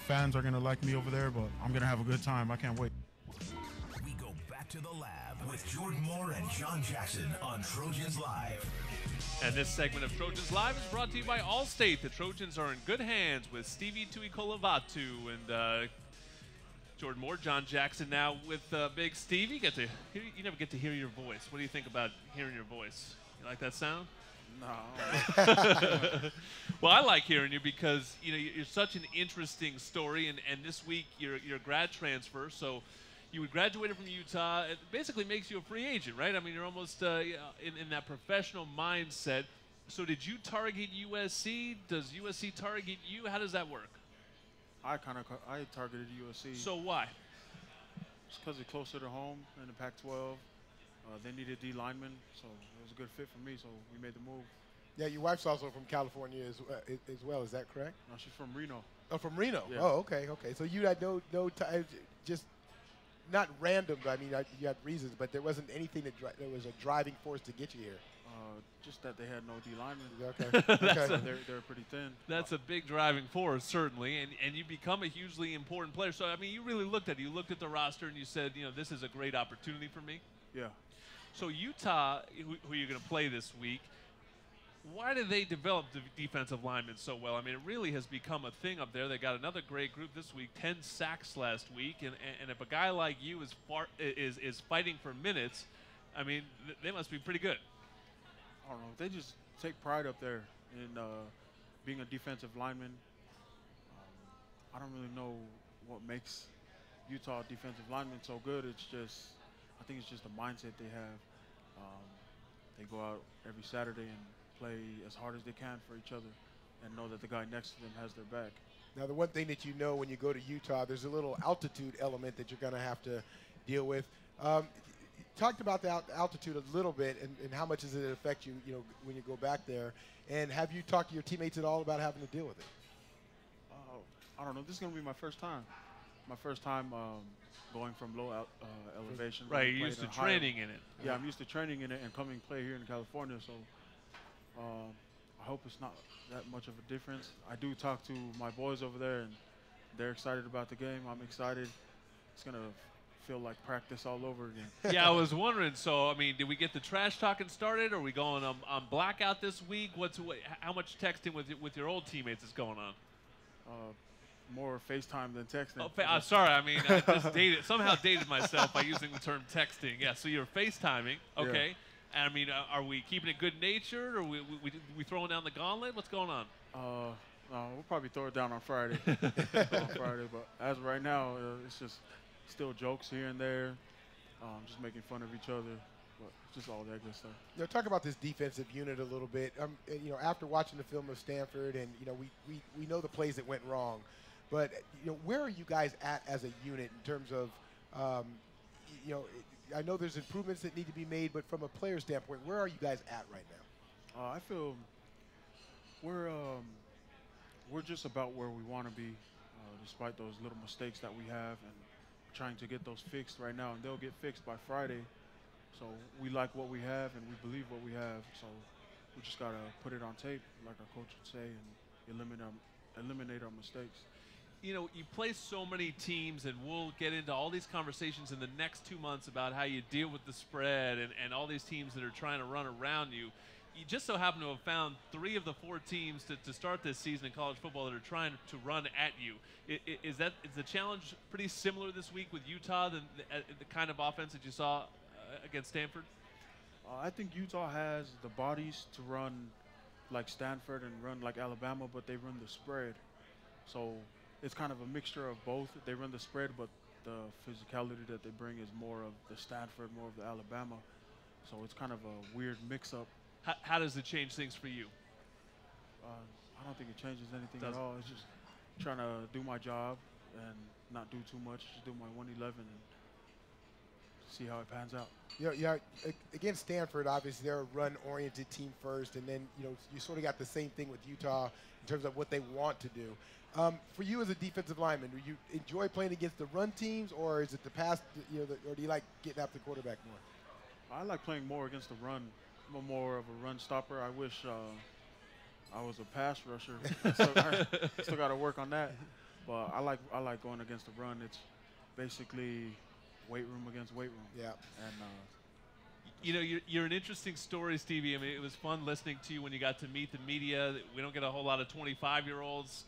Fans are going to like me over there, but I'm going to have a good time. I can't wait. We go back to the lab with Jordan Moore and John Jackson on Trojans Live. And this segment of Trojans Live is brought to you by Allstate. The Trojans are in good hands with Stevie Tuikolovatu and Jordan Moore, John Jackson now with Big Stevie. You never get to hear your voice. What do you think about hearing your voice? You like that sound? No. Well, I like hearing you because you're such an interesting story, and this week you're a grad transfer, so you graduated from Utah. It basically makes you a free agent, right? I mean, you're almost in that professional mindset. So did you target USC? Does USC target you? How does that work? I targeted USC. So why? Just because it's closer to home in the Pac-12. They needed D linemen, so it was a good fit for me, so we made the move. Yeah, your wife's also from California as well. Is that correct? No, she's from Reno. Oh, from Reno. Yeah. Oh, okay. So you had no time, just not random. I mean, you had reasons, but there wasn't anything that was a driving force to get you here. Just that they had no D linemen. Okay. So they're pretty thin. That's a big driving force, certainly, and you become a hugely important player. So, I mean, you really looked at the roster and you said, this is a great opportunity for me. Yeah. So Utah, who you're going to play this week, why did they develop the defensive linemen so well? I mean, it really has become a thing up there. They got another great group this week, 10 sacks last week, and if a guy like you is fighting for minutes, I mean, they must be pretty good. I don't know. They just take pride up there in being a defensive lineman. I don't really know what makes Utah defensive linemen so good. I think it's just the mindset they have. They go out every Saturday and play as hard as they can for each other and know that the guy next to them has their back. Now, the one thing that you know when you go to Utah, there's a little altitude element that you're going to have to deal with. Talked about the altitude a little bit and how much does it affect you, when you go back there. And have you talked to your teammates at all about having to deal with it? I don't know. This is going to be my first time. My first time going from low elevation. Right, you're used to training in it. Yeah, I'm used to training in it and coming play here in California. So I hope it's not that much of a difference. I do talk to my boys over there, and they're excited about the game. I'm excited. It's going to feel like practice all over again. Yeah, I was wondering. So, I mean, did we get the trash talking started? Are we going on blackout this week? How much texting with your old teammates is going on? More FaceTime than texting. Oh, sorry. I mean, I just somehow dated myself by using the term texting. Yeah, so you're FaceTiming. Okay. Yeah. And, I mean, are we keeping it good-natured, or we throwing down the gauntlet? What's going on? We'll probably throw it down on Friday. But as of right now, it's just still jokes here and there, just making fun of each other. But just all that good stuff. Talk about this defensive unit a little bit. After watching the film of Stanford, and we know the plays that went wrong, but where are you guys at as a unit in terms of, I know there's improvements that need to be made, but from a player standpoint, where are you guys at right now? I feel we're just about where we want to be, despite those little mistakes that we have, and trying to get those fixed right now, and they'll get fixed by Friday. So we like what we have, and we believe what we have. So we just got to put it on tape, like our coach would say, and eliminate our mistakes. You play so many teams, and we'll get into all these conversations in the next 2 months about how you deal with the spread and all these teams that are trying to run around you. You just so happen to have found 3 of the 4 teams to start this season in college football that are trying to run at you. Is the challenge pretty similar this week with Utah than the kind of offense that you saw against Stanford? I think Utah has the bodies to run like Stanford and run like Alabama, but they run the spread. So it's kind of a mixture of both. They run the spread, but the physicality that they bring is more of the Stanford, more of the Alabama. So it's kind of a weird mix-up. How does it change things for you? I don't think it changes anything at all. It's just trying to do my job and not do too much. Just do my 111 and see how it pans out. Against Stanford, obviously they're a run-oriented team first, and then you sort of got the same thing with Utah in terms of what they want to do. For you as a defensive lineman, do you enjoy playing against the run teams, or is it the pass? Or do you like getting after the quarterback more? I like playing more against the run. I'm more of a run stopper. I wish I was a pass rusher. I still got to work on that. But I like going against the run. It's basically weight room against weight room. Yeah. And You know, you're an interesting story, Stevie. I mean, it was fun listening to you when you got to meet the media. We don't get a whole lot of 25-year-olds